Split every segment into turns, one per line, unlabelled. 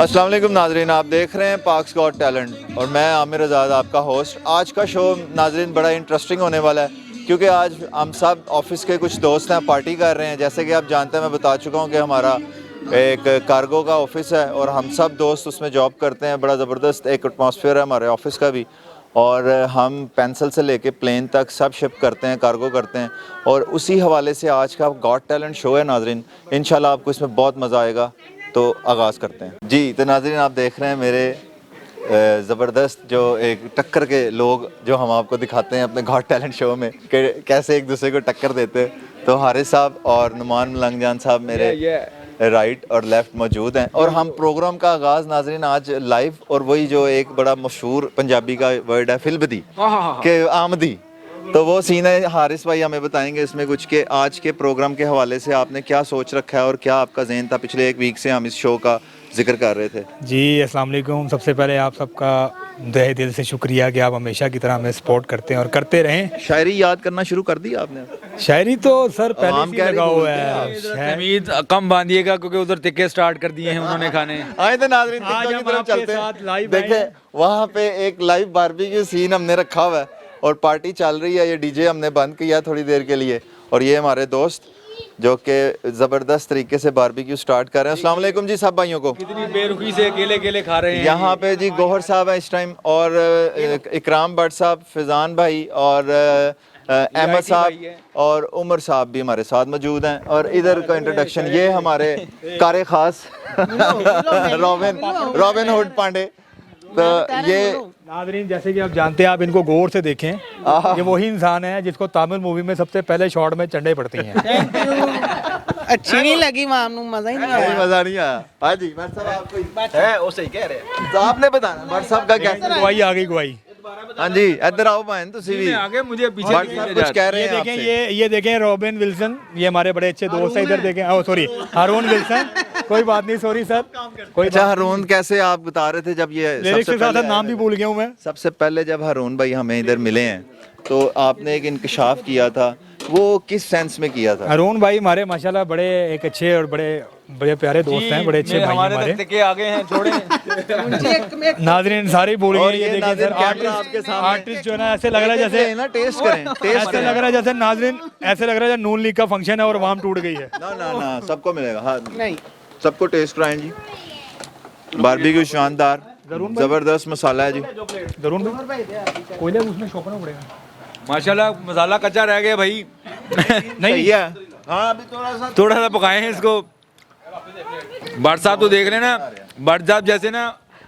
अस्सलाम वालेकुम नाजरीन, आप देख रहे हैं पाक्स गॉट टैलेंट और मैं आमिर आज़ाद आपका होस्ट। आज का शो नाजरीन बड़ा इंटरेस्टिंग होने वाला है क्योंकि आज हम सब ऑफिस के कुछ दोस्त हैं, पार्टी कर रहे हैं। जैसे कि आप जानते हैं, मैं बता चुका हूँ कि हमारा एक कार्गो का ऑफिस है और हम सब दोस्त उसमें जॉब करते हैं। बड़ा ज़बरदस्त एक एटमॉस्फेयर है हमारे ऑफिस का भी, और हम पेंसिल से लेके प्लेन तक सब शिप करते हैं, कार्गो करते हैं। और उसी हवाले से आज का गॉट टैलेंट शो है नाजरीन। इंशाल्लाह आपको इसमें बहुत मज़ा आएगा, तो आगाज़ करते हैं जी। तो नाज़रीन, आप देख रहे हैं मेरे ज़बरदस्त जो एक टक्कर के लोग जो हम आपको दिखाते हैं अपने गॉट टैलेंट शो में कि कैसे एक दूसरे को टक्कर देते हैं। तो हारिस साहब और नुमान मलंगजान साहब मेरे राइट और लेफ़्ट मौजूद हैं और हम प्रोग्राम का आगाज़ नाज़रीन आज लाइव, और वही जो एक बड़ा मशहूर पंजाबी का वर्ड है फिलबदी के आमदी, तो वो सीन है। हारिस भाई हमें बताएंगे इसमें कुछ कि आज के प्रोग्राम के हवाले से आपने क्या सोच रखा है और क्या आपका ज़हन था। पिछले एक वीक से हम इस शो का जिक्र कर रहे थे
जी। अस्सलाम वालेकुम। सबसे पहले आप सबका तहे दिल से शुक्रिया कि आप हमेशा की तरह हमें सपोर्ट करते हैं और करते रहें।
शायरी याद करना शुरू कर दी आपने?
शायरी तो सर पहले से लगा हुआ है।
उम्मीद कम बांधिएगा क्योंकि उधर टिक्के स्टार्ट कर दिए हैं उन्होंने खाने।
आए थे नाज़रीन,
आज हम आपके
चलते
साथ
हैं।
लाइव
देखे वहाँ पे एक लाइव बारबेक्यू सीन हमने रखा हुआ है और पार्टी चल रही है। ये डीजे हमने बंद किया थोड़ी देर के लिए और ये हमारे दोस्त जो कि ज़बरदस्त तरीके से बारबेक्यू स्टार्ट कर रहे हैं। अस्सलाम वालेकुम जी सब भाइयों को।
कितनी बेरुखी से अकेले अकेले खा रहे हैं।
यहाँ पे जी गौहर साहब है इस टाइम, और इकराम भट्ट साहब, फैज़ान भाई और अहमद साहब और उमर साहब भी हमारे साथ मौजूद हैं। और इधर का इंट्रोडक्शन ये हमारे कारे खास रॉबिन हुड पांडे। तो ये
नाज़रीन, जैसे कि आप जानते हैं, आप इनको गौर से देखें, ये वही इंसान है जिसको तमिल मूवी में सबसे पहले शॉट में चंडे पड़ती हैं।
अच्छी नहीं लगी मामू, मजा ही नहीं आया।
मजा नहीं आया। हाँ जी भट्ट साहब, आपको है वो सही कह रहे हैं, तो आपने बताना भट्ट साहब का क्या
गवाही आ गई, गवाही।
हाँ जी, इधर आओ भाई, तुसी भी
आगे मुझे पीछे
भट्ट साहब कुछ कह रहे हैं
देखें,
आपसे।
ये देखें रॉबिन विल्सन, ये हमारे बड़े अच्छे दोस्त हैं। इधर देखें, ओह सॉरी, हारून विल्सन। कोई बात नहीं, सॉरी सर। कोई
अच्छा, हारून कैसे आप बता रहे थे जब ये
लिरिक्स के साथ नाम भी भूल गया हूँ मैं।
सबसे पहले जब हारून भाई हमें इधर मिले हैं तो आपने एक इंकशाफ किया था, वो किस सेंस में किया था?
हारून भाई हमारे माशाल्लाह बड़े एक अच्छे और बड़े प्यारे दोस्त हैं, बड़े अच्छे भाई हमारे।
टिक्के आगे हैं, छोड़े।
नाज़रीन सारे भूल गए। ये देखिए
नाज़रीन,
सर,
कैमरा आपके सामने।
आर्टिस्ट जो है ना, ऐसे लग रहा है जैसे
ना टेस्ट करें, टेस्ट
ऐसे
करें।
लग रहा है जैसे नाज़रीन, ऐसे लग रहा है जैसे नून लीग का फंक्शन है और वाम टूट गई है।
ना ना ना, सबको मिलेगा। हाँ
नहीं,
सबको टेस्ट कराएं जी। बारबेक्यू शानदार, जबरदस्त मसाला है जी।
जरूर कोयले उसमें शौकना पड़ेगा।
माशाल्लाह मसाला कच्चा रह गया भाई।
नहीं है। हाँ अभी
थोड़ा सा पकाए हैं इसको। भट्ट साहब तो देख रहे हैं ना, भट्ट साहब जैसे ना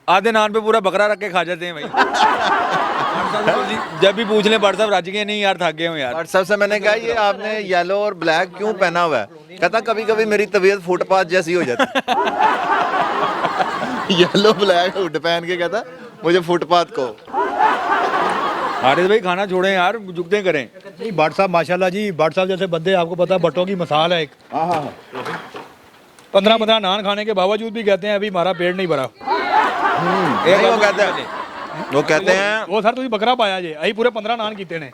आधे नान पे पूरा बकरा रख के खा जाते हैं भाई। भट्ट साहब जब भी पूछ लें भट्ट साहब राजी के नहीं यार, थक गए हो यार।
भट्ट साहब से मैंने कहा ये आपने येलो और ब्लैक क्यों पहना हुआ है? कहता कभी कभी मेरी तबीयत फुटपाथ जैसी हो जाती है। येलो ब्लैक हुड पहन के कहता मुझे फुटपाथ को।
हारिस भाई खाना छोड़े यार, जुगते करें।
नहीं, भट्ट साहब माशाल्लाह जी, भट्ट साहब जैसे बंदे, आपको पता है भट्टों की मिसाल है एक। 15 नान खाने के बावजूद भी कहते हैं अभी हमारा पेट नहीं भरा।
वो कहते हैं
वो सर तुझे बकरा पाया जे अभी पूरे 15 नान कीते ने।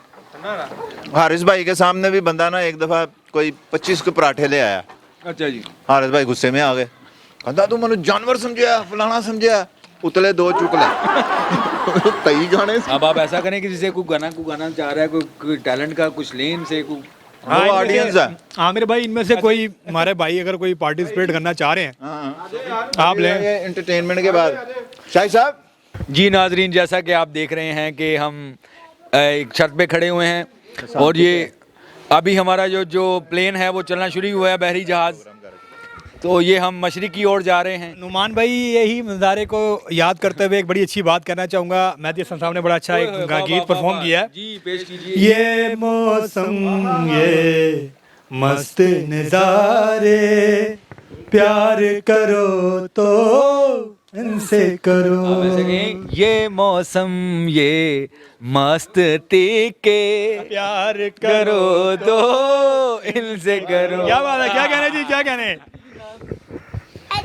हारिस भाई के सामने भी बंदा ना एक दफा कोई 25 के पराठे ले आया।
अच्छा जी।
हारिस भाई गुस्से में आ गए, कहता तू मैंने जानवर समझा, फलाना समझा, उतले 2 चुक ले। तई गाने
अब आप ऐसा करें कि जिसे कोई गाना चाह रहा है, कोई टैलेंट का कुछ लेन से कोई
वो ऑडियंस है।
आमिर भाई, इनमें से कोई हमारे भाई अगर कोई पार्टिसिपेट करना चाह रहे हैं आप लें।
एंटरटेनमेंट के बाद शाही साहब
जी। नाजरीन, जैसा कि आप देख रहे हैं कि हम एक छत पे खड़े हुए हैं और ये अभी हमारा जो प्लेन है वो चलना शुरू हुआ है, बहरी जहाज़। तो ये हम मशरिक की ओर जा रहे हैं।
नुमान भाई, यही नज़ारे को याद करते हुए एक बड़ी अच्छी बात कहना चाहूँगा। मेहदी हसन साहब ने बड़ा अच्छा एक गीत परफॉर्म किया है
जी, पेश कीजिए।
ये मौसम ये मस्त नज़ारे, प्यार करो तो इनसे करो।
आप ऐसे कहें, ये मौसम ये मस्त टीके,
प्यार
करो तो इनसे करो।
क्या बात है, क्या कहने जी, क्या कहने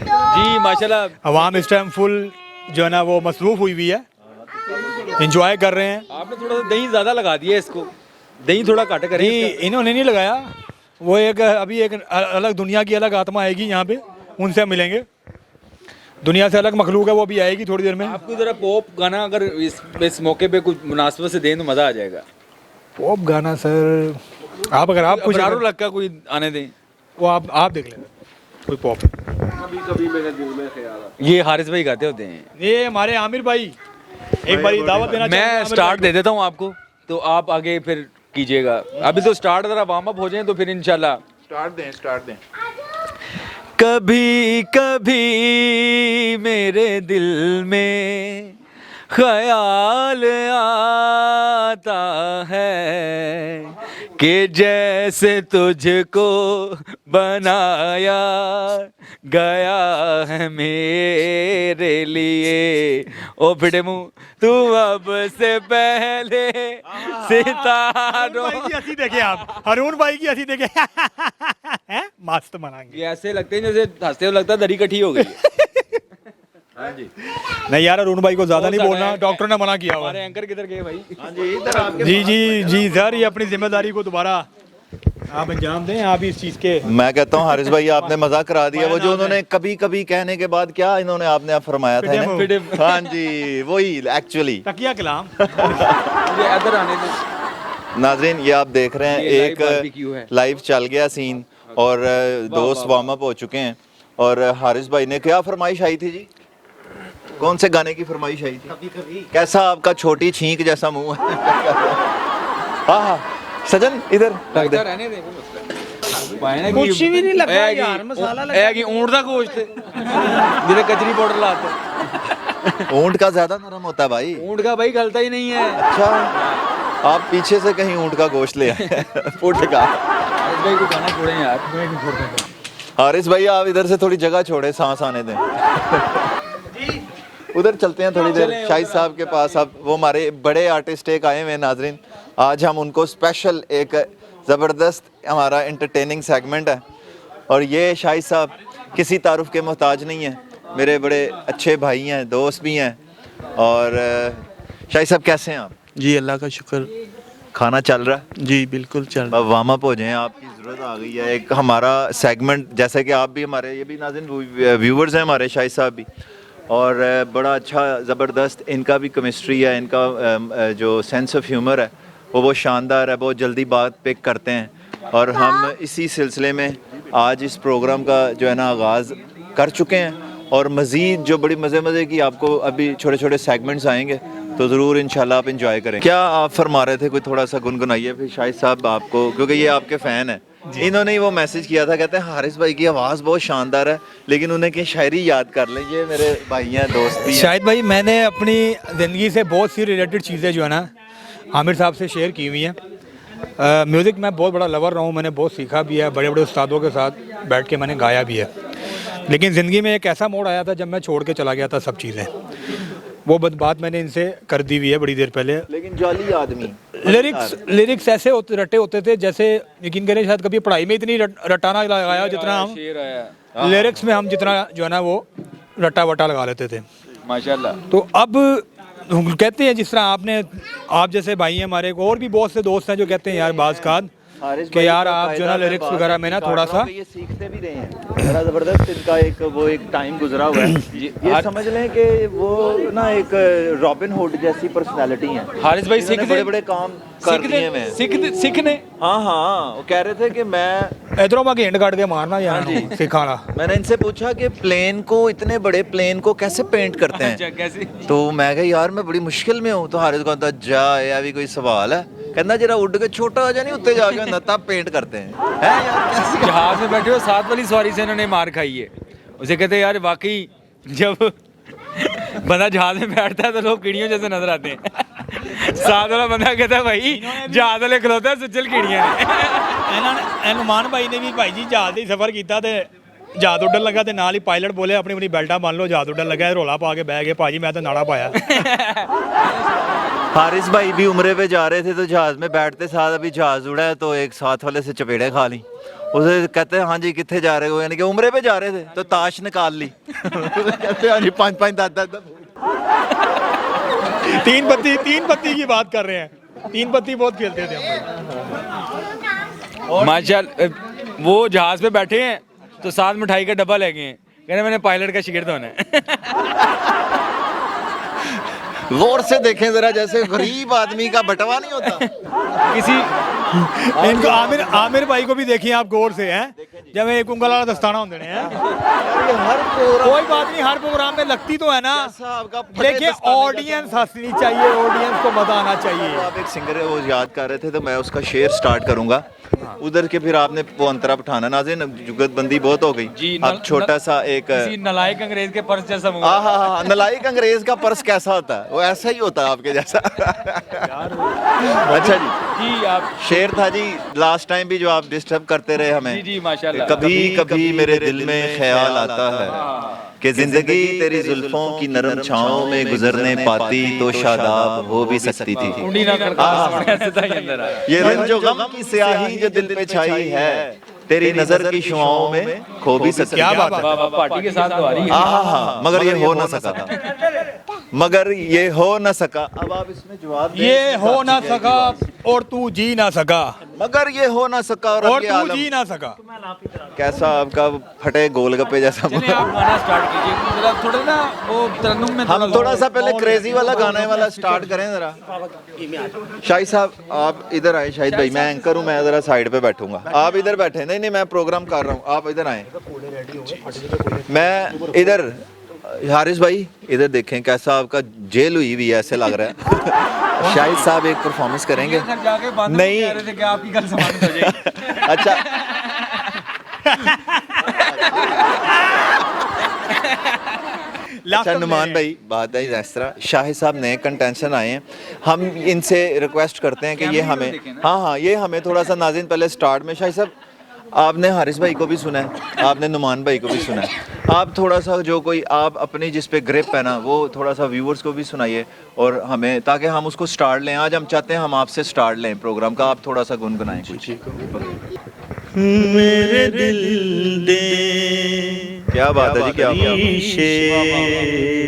जी। माशाल्लाह
अवाम इस टाइम फुल जो है ना वो मसरूफ हुई हुई है, इंजॉय कर रहे हैं।
आपने थोड़ा सा दही ज़्यादा लगा दिया इसको, दही थोड़ा घट करें।
नहीं, इन्होंने नहीं लगाया, वो एक अभी एक अलग दुनिया की अलग आत्मा आएगी यहाँ पे, उनसे मिलेंगे। दुनिया से अलग मखलूक है, वो भी आएगी थोड़ी देर में।
आपको जरा पॉप गाना अगर इस मौके पे कुछ मुनासिबत से दें तो मज़ा आ जाएगा।
पॉप गाना सर, आप अगर आप कुछ
अबरारुल हक का कोई आने दें।
वो आप देख लें कोई पॉप।
कभी कभी मेरे दिल में ख्याल आता
ये हारिस भाई गाते होते हैं।
ये हमारे आमिर भाई एक बारी दावत देना चाहूंगा
मैं
आमिर
स्टार्ट
भाई
दे देता हूँ आपको, तो आप आगे फिर कीजिएगा। अभी तो स्टार्ट जरा वार्म अप हो जाए तो फिर इंशाल्लाह।
स्टार्ट दें।
कभी कभी मेरे दिल में ख्याल आता है कि जैसे तुझको बनाया गया है मेरे लिए। ओ फिटे मुंह तू अब से पहले सितारों।
भाई की हंसी देखे आप, हरून भाई की हंसी देखे हैं, मस्त मनाएंगे।
ये ऐसे लगते हैं जैसे हंसते हुए लगता है दरी इकट्ठी हो गई है। हाँ जी।
नहीं यार, अरुण भाई को ज्यादा नहीं
बहुत
बोलना,
सारा
डॉक्टर ने मना किया हुआ
हमारे
है।
एंकर किधर गए भाई?
हाँ जी, इधर आपके
जी सर, ये अपनी जिम्मेदारी को दोबारा आप अंजाम दें। आप इस चीज के
मैं कहता हूँ हारिस भाई आपने मजाक करा दिया। वो जो उन्होंने कभी कभी कहने के बाद क्या इन्होंने आपने आप फरमाया था ना?
फिटे
हाँ जी, वही एक्चुअली।
तकिया कलाम।
मुझे इधर आने दो।
नाजरीन, ये आप देख रहे हैं
ये live barbecue है।
एक लाइव चल गया सीन और दोस्त वार्म अप हो चुके हैं। और हारिस भाई ने क्या फरमाइश आई थी जी? कौन से गाने की फरमाइश आई थी? कभी कभी। कैसा आपका छोटी छींक जैसा मुंह है? हाँ सजन इधर रख दे।
रहने दे
कुछ भी नहीं लगा यार, मसाला लगा।
है कि ऊंट का गोश्त जिसे कचरी पाउडर लाते।
ऊंट का ज्यादा नरम होता है भाई।
ऊंट का भाई गलता ही नहीं है।
अच्छा, आप पीछे से कहीं ऊंट का गोश्त ले आए पुट का।
हारिस भाई को गाना छोड़े यार।
हारिस भाई आप इधर से थोड़ी जगह छोड़े, सांस आने दें। उधर चलते हैं थोड़ी देर शाहिद साहब के पास। अब वो हमारे बड़े आर्टिस्ट एक आए हुए हैं नाजरीन, आज हम उनको स्पेशल एक ज़बरदस्त हमारा एंटरटेनिंग सेगमेंट है। और ये शाहिद साहब किसी तारुफ के मोहताज नहीं है, मेरे बड़े अच्छे भाई हैं, दोस्त भी हैं। और शाहिद साहब कैसे हैं आप?
जी अल्लाह का शुक्र।
खाना चल रहा है?
जी बिल्कुल चल रहा
अब वार्म अप हो जाएं, आपकी ज़रूरत आ गई है। एक हमारा सेगमेंट, जैसे कि आप भी हमारे, ये भी नाज़रीन व्यूवर्स हैं हमारे, शाहिद साहब भी, और बड़ा अच्छा ज़बरदस्त इनका भी केमिस्ट्री है, इनका जो सेंस ऑफ ह्यूमर है वो बहुत शानदार है, बहुत जल्दी बात पिक करते हैं। और हम इसी सिलसिले में आज इस प्रोग्राम का जो है ना आगाज़ कर चुके हैं। और मज़ीद जो बड़ी मज़े की आपको अभी छोटे छोटे सेगमेंट्स आएंगे तो ज़रूर इंशाल्लाह आप इंजॉय करें। क्या आप फरमा रहे थे? कोई थोड़ा सा गुनगुनाइए फिर शाहिद साहब आपको, क्योंकि ये आपके फ़ैन हैं। इन्होंने ही वो मैसेज किया था, कहते हैं हारिस भाई की आवाज़ बहुत शानदार है लेकिन उन्हें की शायरी याद कर लें। ये मेरे भाई हैं, दोस्त भी हैं।
शाहिद भाई, मैंने अपनी ज़िंदगी से बहुत सी रिलेटेड चीज़ें जो है ना आमिर साहब से शेयर की हुई हैं। म्यूज़िक मैं बहुत बड़ा लवर रहा हूँ, मैंने बहुत सीखा भी है, बड़े बड़े उस्तादों के साथ बैठ के मैंने गाया भी है। लेकिन ज़िंदगी में एक ऐसा मोड़ आया था जब मैं छोड़ के चला गया था सब चीज़ें। वो बात मैंने इनसे कर दी हुई है बड़ी देर पहले।
लेकिन जाली आदमी।
लिरिक्स ऐसे रटे होते थे जैसे, यकीन करें शायद कभी पढ़ाई में इतनी रटाना लगाया जितना हम
शेर आया
लिरिक्स में हम जितना जो है ना वो रटा वटा लगा लेते थे
माशाल्लाह।
तो अब कहते हैं जिस तरह आप जैसे भाई हैं हमारे, और भी बहुत से दोस्त हैं जो कहते हैं यार बाज़ कि यार आप जो ना लिरिक्स वगैरह में ना थोड़ा सा
ये सीखते भी रहे हैं। बड़ा ज़बरदस्त इनका एक टाइम गुजरा हुआ है। ये समझ लें कि वो ना एक रॉबिन हुड जैसी पर्सनालिटी है।
हारिस भाई सीख
बड़े बड़े काम कर दिए मैं।
सीखने
हाँ, वो कह रहे थे कि मैं
इधरों में गेंद काट के मारना यार सिखाना।
मैंने इनसे पूछा कि प्लेन को, इतने बड़े प्लेन को कैसे पेंट करते हैं?
कैसे?
तो मैं कहा यार मैं बड़ी मुश्किल में हूँ। तो हारिस कहता जा ये भी कोई सवाल है, कहना जरा उड़ के छोटा हो जाए नहीं उत्ते जाके होता तब पेंट करते हैं। है यार कैसे?
जहाज में बैठे हो, साथ वाली सवारी से इन्होंने मार खाई है। उसे कहते हैं यार वाकई जब बंदा जहाज में बैठता है तो लोग कीड़ियों जैसे नजर आते हैं। साथ वाला बंदा कहता है भाई जहाज वाले खलोता है सुचल कीड़ियां ने।
अनुमान भाई ने भी भाई जी जहाज से सफर किया ते जहाज उड़न लगा ते नाल ही पायलट बोले अपनी अपनी बेल्टा मान लो, जहाज उड़न लगा, रोला पा के बह गए भाजी मैं तो नाड़ा पाया।
हारिस भाई भी उम्रे पे जा रहे थे तो जहाज में बैठते साथ अभी जहाज उड़ा है तो एक साथ वाले से चपेड़े खा ली। उसे कहते हैं हाँ जी कितने जा रहे हो, यानी कि उम्रे पे जा रहे थे तो ताश निकाल ली। कहते हैं हाँ जी 5-5 10-10
तीन पत्ती की बात कर रहे हैं। 3 पत्ती बहुत खेलते थे हम।
माशाल्लाह वो जहाज पे बैठे हैं तो साथ मिठाई का डब्बा ले गए हैं कह रहे मैंने पायलट का शिगिर्द होना है।
गौर से देखें जरा, जैसे गरीब आदमी का बटवा नहीं होता।
किसी
इनको आमिर भाई को भी देखिए आप गौर से हैं, जब एक उंगल वाला दस्ताना होते हैं।
हर प्रोग्राम
कोई बात नहीं, हर प्रोग्राम में लगती तो है ना।
आपका
देखिए ऑडियंस हंसनी चाहिए, ऑडियंस को मजा आना चाहिए।
आप एक सिंगर है वो याद कर रहे थे, तो मैं उसका शेर स्टार्ट करूंगा उधर के, फिर आपने वो अंतरा उठाना। नाज़रीन जुगतबंदी बहुत हो गई
जी,
अब छोटा सा एक
किसी नलायक अंग्रेज के पर्स जैसा मुंह।
हाँ, नलायक अंग्रेज का पर्स कैसा होता है, वो ऐसा ही होता है आपके जैसा। अच्छा जी,
आप
शेर था जी लास्ट टाइम भी जो आप डिस्टर्ब करते रहे हमें।
जी जी माशाल्लाह।
कभी कभी मेरे दिल में ख्याल आता है कि जिंदगी तेरी जुल्फों की नरम छाँव में गुजरने पाती तो शादाब हो भी सकती थी।
उंडी ना करता सीधा ही अंदर आया।
ये रंजो गम की स्याही जो दिल पे छाई है, तेरी नजर की शुआओं में खो भी सकती।
क्या बात है।
बाबा पार्टी के साथ तो आ रही है।
हाँ, मगर ये हो ना सका था, मगर ये हो ना सका। अब आप इसमें जवाब दें।
ये हो ना सका और तू जी ना सका,
मगर ये हो ना सका और
और
ये
तू
आलम।
जी ना सका।
कैसा आपका फटे गोलगप्पे जैसा।
चलिए आप गाना स्टार्ट कीजिए जरा, थोड़ा ना वो तरन्नुम में
हम थोड़ा सा पहले क्रेजी वाला गाने वाला स्टार्ट करें जरा। शाहिद साहब आप इधर आए, शाहिद भाई मैं एंकर हूँ, मैं जरा साइड पे बैठूंगा, आप इधर बैठे। नहीं नहीं, मैं प्रोग्राम कर रहा हूँ, आप इधर आए। मैं इधर, हारिस भाई इधर देखें, कैसा आपका जेल हुई हुई है ऐसे लग रहा है। शाहिद साहब एक परफॉर्मेंस करेंगे।
घर जाके बांध
नहीं।
कह रहे थे कि आपकी गल समाप्त हो जाएगी।
अच्छा अच्छा नुमान भाई, बात है इस तरह, शाहिद साहब नए कंटेंशन आए हैं, हम इनसे रिक्वेस्ट करते हैं कि ये हमें, हाँ ये हमें थोड़ा सा, नाज़रीन पहले स्टार्ट में शाहिद साहब आपने हारिस भाई को भी सुना है, आपने नुमान भाई को भी सुना है, आप थोड़ा सा जो कोई आप अपनी जिस पे ग्रिप है ना वो थोड़ा सा व्यूअर्स को भी सुनाइए और हमें, ताकि हम उसको स्टार्ट लें। आज हम चाहते हैं हम आपसे स्टार्ट लें प्रोग्राम का, आप थोड़ा सा गुनगुनाएं कुछ।
मेरे दिल दे
क्या बात है जी, क्या बात है।
शीशे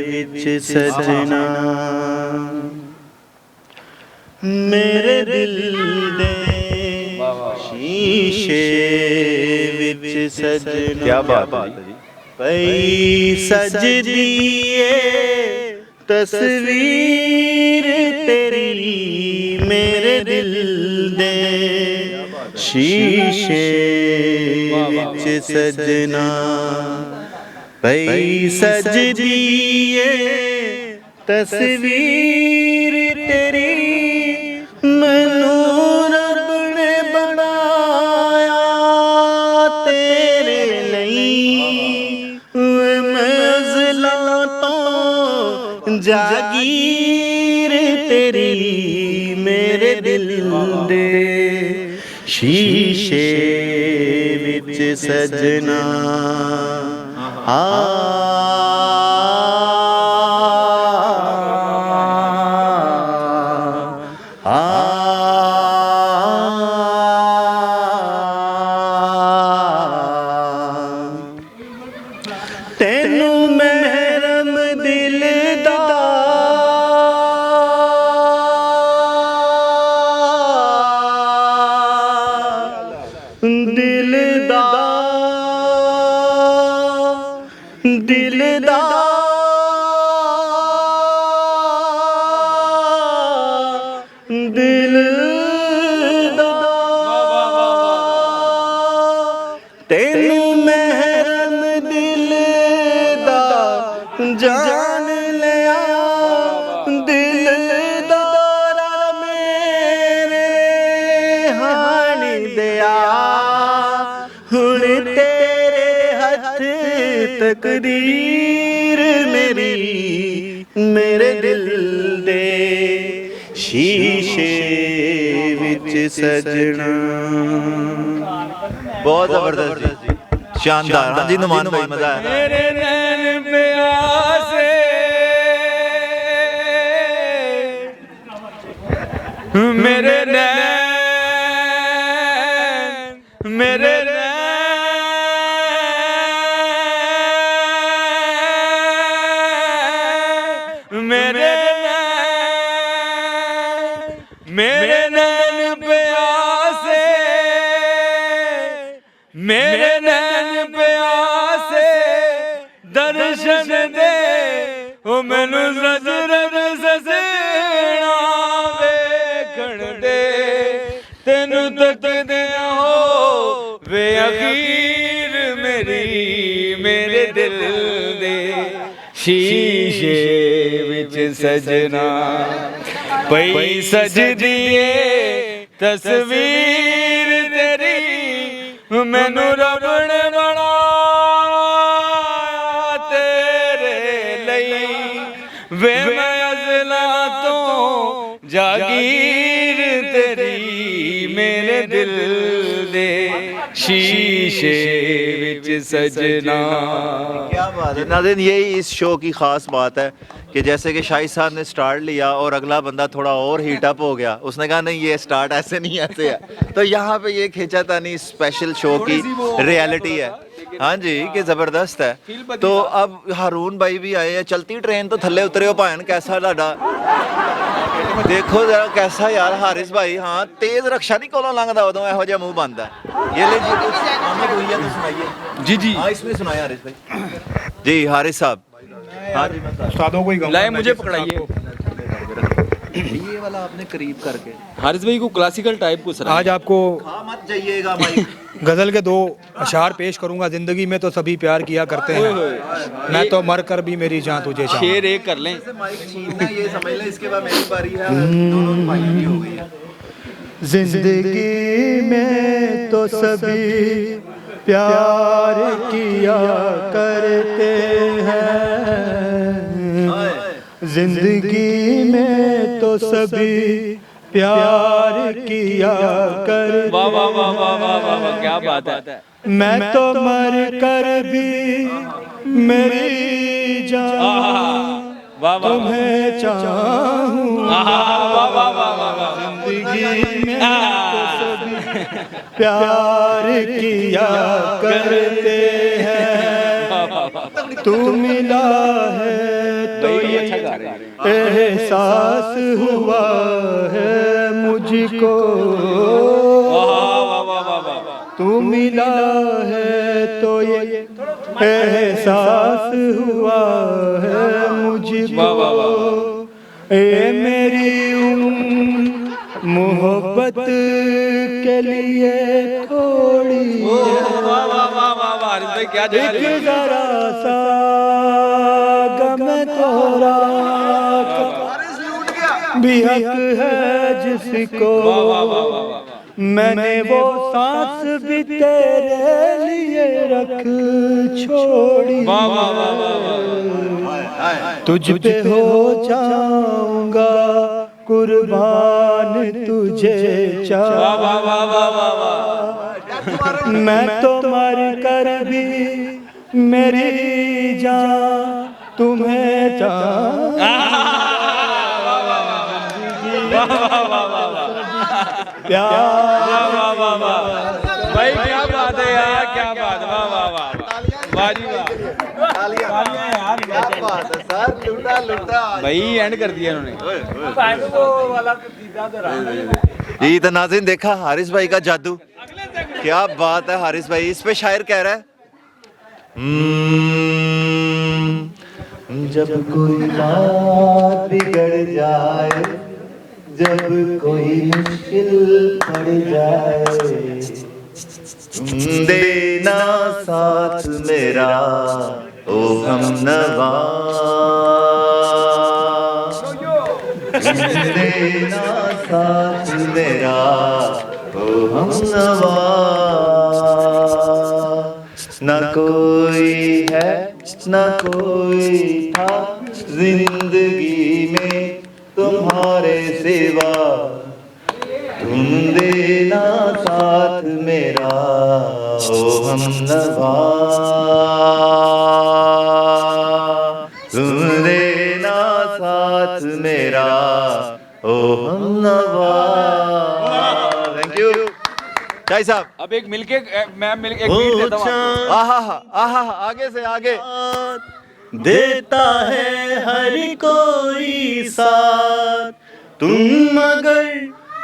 विच सजना, मेरे दिल दे शीशे विच सजना,
क्या बात है जी।
पई सजदिए तस्वीर तेरी, मेरे दिल दे शीशे विच सजना, पई सजदिए तस्वीर तेरी, मैनू रब ने बनाया तेरे लई, मंज़िलां तो जागीर तेरी, मेरे दिल दे शीशे विच सजना। तेनू महरम दिल तेनू महरम दिल दा जान लिया, दिल दारा मेरे हाण दिया, हुण तेरे हथ तकदीर मेरी, मेरे दिल दे शीशे विच सजना।
बहुत जबरदस्त जी, शानदार। हाँ जी नुमान भाई, मजा आया।
मेरे नैन प्यासे, मेरे नैन, मेरे नैन, मेरे नैन, मेरे नैन प्यासे, मेरे नैन प्यासे, मैनू नजरन ससेना वेखण दे तेनू तकदे हो वे अखीर मेरी मेरे दिल दे शीशे विच सजना पई सजदी ए तस्वीर तेरी मैनू रब ने बनाया तेरे लई वे मैं अज़ला तो जागीर तेरी मेरे दिल दे शीशे विच सजना।
क्या बात है नाज़रीन, यही इस शो की ख़ास बात है कि जैसे कि शाहिद साहब ने स्टार्ट लिया और अगला बंदा थोड़ा और हीट अप हो गया, उसने कहा नहीं ये स्टार्ट ऐसे नहीं ऐसे है, तो यहाँ पे ये खींचातानी स्पेशल शो की रियलिटी है। हाँ जी कि ज़बरदस्त है। तो अब हारून भाई भी आए हैं, चलती ट्रेन तो थल्ले उतरे हो भान, कैसा लाडा देखो जरा कैसा यार हारिस भाई, हाँ तेज रक्षा नहीं कोलों लंघदा उदों एहो जिहा मुंह बंद है। ये ले जी कुछ आमद हुई है तो सुनाइए।
जी जी
हाँ इसमें सुनाए हारिस भाई। जी हारिस साहब। हाँ जी
उस्तादों को ही कहूँगा
लाए
मैं
मुझे
जिस
पकड़ाइए।
ये वाला आपने करीब करके
हारिस भाई को क्लासिकल टाइप को
आज आपको
हाँ मत जाइएगा भाई।
गज़ल के 2 अशार पेश करूंगा। ज़िंदगी में तो सभी प्यार किया करते हैं, मैं तो मर कर भी मेरी जान तुझे चाहूं।
शेर एक कर लें।
माइक छीनना ये समझ लें, इसके बाद मेरी बारी है, दोनों माइक भी हो गई है।
जिंदगी में तो सभी प्यार किया करते हैं, जिंदगी में तो सभी प्यार किया करते।
वाह वाह वाह वाह वाह वाह वाह क्या बात है।
मैं तो मर कर भी मेरी जान
वाह वाह
तुम्हें चाहूंगा।
वाह वाह वाह वाह
जिंदगी में तो सभी प्यार किया करते हैं, तू मिला है तो ये एहसास हुआ है मुझको, तू मिला है तो ये एहसास हुआ है मुझको। ए मेरी मोहब्बत के लिए थोड़ी एक जरा सा गम तोरा भी हक है जिसको, मैंने वो सांस भी तेरे लिए रख छोड़ी, तुझ पे हो जाऊंगा कुर्बान तुझे चाह, मैं तो मर कर भी मेरी जान तुम्हें चाह।
भाई क्या बात है यार, क्या बात। वाह वाह वाह वाह जी वाह।
क्या बात है सर, लूटा लूटा
भाई एंड कर दिया इन्होंने।
जी तो नाज़रीन देखा हारिस भाई का जादू, क्या बात है। हारिस भाई इस पे शायर कह रहा है
जब कोई बात बिगड़ जाए, जब कोई मुश्किल पड़ जाए, तुम देना साथ मेरा ओ हमनवा, तुम देना साथ मेरा ओ हमनवा, न कोई है न कोई था जिंदगी में तुम्हारे सिवा, तुम देना साथ मेरा ओ हमनवा, तुम देना साथ मेरा ओ हमनवा।
थैंक यू शाही साहब।
अब एक मिलके मैं मिलके एक बीट देता हूँ आपको।
आहा आगे से आगे
देता है हर कोई साथ, तुम मगर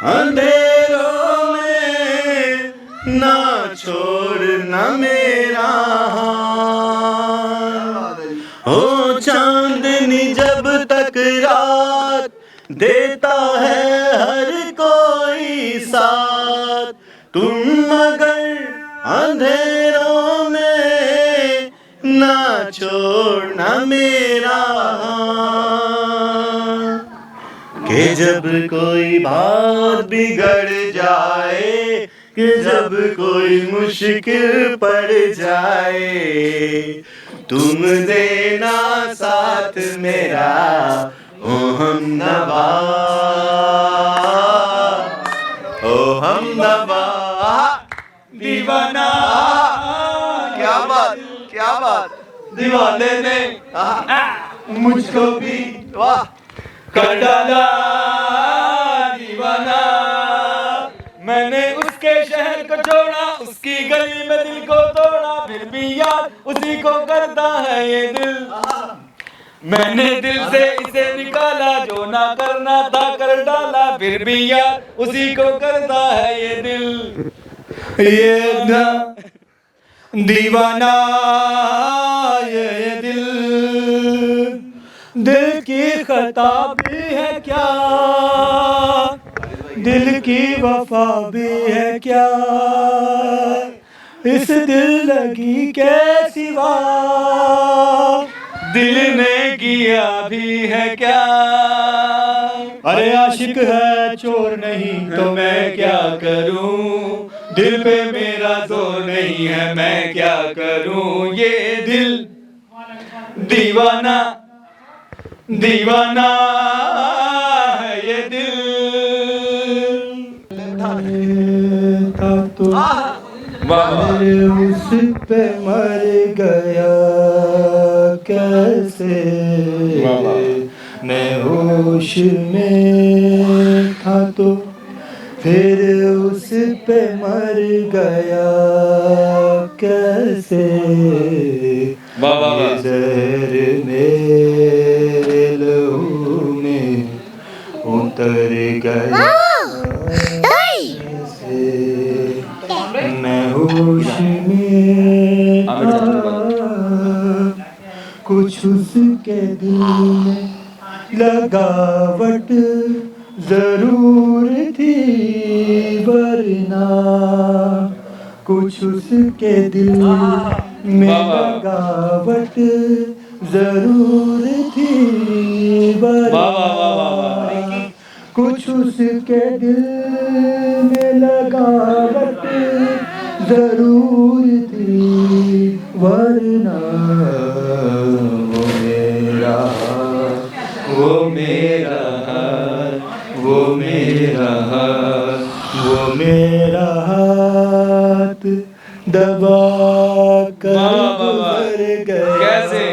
अंधेरों में ना छोड़ना मेरा हाथ, हो चांदनी जब साथ, तुम मगर अंधेरों में ना छोड़ना मेरा हाथ। कि जब कोई बात बिगड़ जाए, कि जब कोई मुश्किल पड़ जाए, तुम देना साथ मेरा ओ हमनवा, ओ हमनवा।
दीवाना
क्या बात, क्या बात।
दीवाने ने मुझको भी
वाह,
कर डाला दीवाना। मैंने उसके शहर को छोड़ा, उसकी गली में दिल को तोड़ा, फिर भी याद उसी को करता है ये दिल। मैंने दिल से इसे निकाला, जो ना करना था कर डाला, फिर भी याद उसी को करता है ये दिल। ये ना दीवाना ये दिल, दिल की खता भी है क्या, दिल की वफा भी है क्या, इस दिल लगी के सिवा दिल ने किया भी है क्या। अरे आशिक है चोर नहीं तो मैं क्या करूं, दिल पे मेरा जोर नहीं है मैं क्या करूं। ये दिल दीवाना दीवाना है ये दिल। था तो उस पे मर गया कैसे, मैं होश में था तो फिर उस पे मर गया कैसे। ये जहर मेरे लहू में उतर गया कैसे, मैं होश में था, कुछ उसके दिल में लगावट जरूर थी, वरना कुछ उसके दिल में लगावट जरूर थी, वरना कुछ उसके दिल में लगावट जरूर थी, वरना वो मेरा वो मेरा वो मेरा वो मेरा हाथ दबा कर गुजर गया कैसे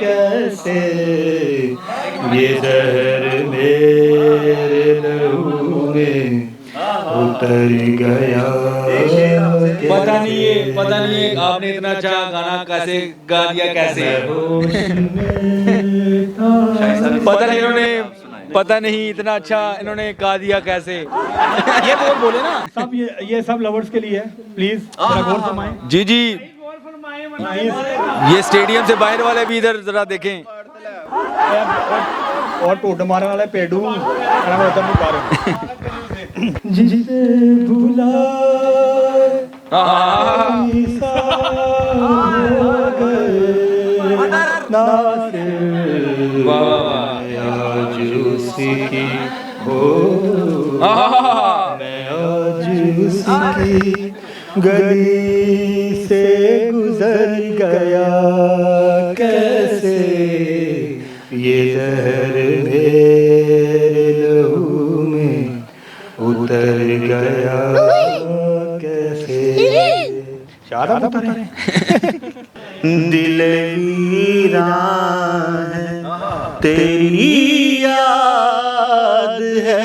कैसे। ये जहर मेरे लहू में उतर गया। पता नहीं आपने इतना अच्छा गाना कैसे गा दिया कैसे। पता नहीं इतना अच्छा इन्होंने गा दिया कैसे।
ये तो बोले ना सब, ये सब लवर्स के लिए है, प्लीज गौर फरमाएं।
जी जी, ये स्टेडियम से बाहर वाले भी इधर जरा देखें।
और टोट मारने वाला पेडू जिसे भूला मैं आज उसकी गली से गुजर गया कैसे। ये जहर मेरे लहू में उतर गया कैसे। शादा बता रहे
दिल वीरान है तेरी याद है,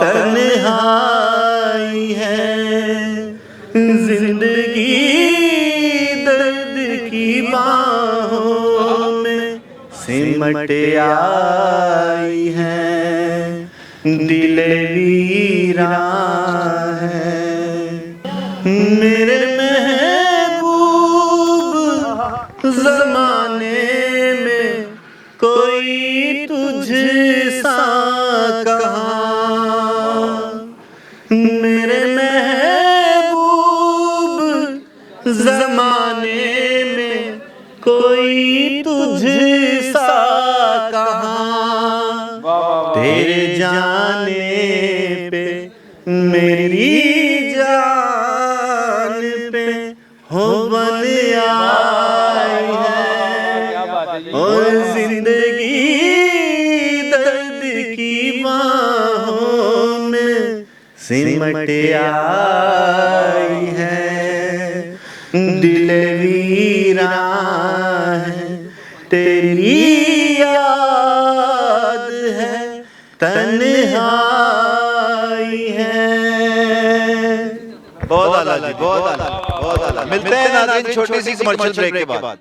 तन्हाई है जिंदगी दर्द की बाहों में सिमट आई है। दिल वीरान है मेरे महबूब, ज़माने में कोई तुझ सा कहाँ। मेरे महबूब जमाने में कोई तुझ सा कहाँ, तेरे जाने पे मेरी जान पे हो बन आई है। और जिंदगी दर्द की बाहों में सिमट आई है। दिल वीरान है तेरी याद है, तन्हाई है।
बहुत आला जी, बहुत आला, बहुत आला। मिलते हैं नाज़रीन छोटी सी कमर्शियल ब्रेक के बाद।